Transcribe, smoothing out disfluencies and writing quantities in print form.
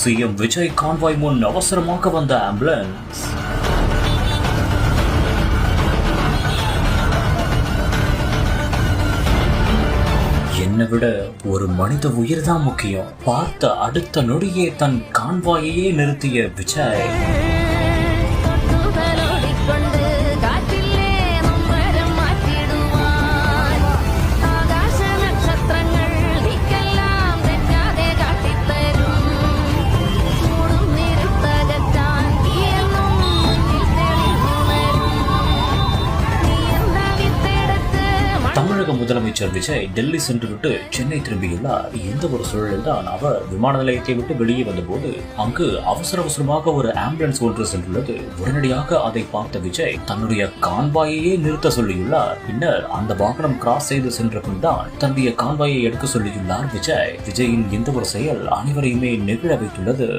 CM Vijay convoy முன் அவசரமாக வந்த ஆம்புலன்ஸ். என்னை விட ஒரு மனித உயிர் தான் முக்கியம். பார்த்த அடுத்த நொடியே தன் கான்வாயையே நிறுத்திய விஜய். தமிழக முதலமைச்சர் விஜய் டெல்லி சென்றுவிட்டு சென்னை திரும்பியுள்ளார். இந்த ஒரு சூழலில் தான் அவர் விமான நிலையத்தை விட்டு வெளியே வந்தபோது அங்கு அவசரமாக ஒரு ஆம்புலன்ஸ் ஒன்று சென்றுள்ளது. உடனடியாக அதை பார்த்த விஜய் தன்னுடைய கான்வாயையே நிறுத்த சொல்லியுள்ளார். பின்னர் அந்த வாகனம் கிராஸ் செய்து சென்ற பின் தான் தன்னுடைய கான்வாயை எடுக்க சொல்லியுள்ளார் விஜய். விஜயின் இந்த ஒரு செயல் அனைவரையுமே நெகிழ வைத்துள்ளது.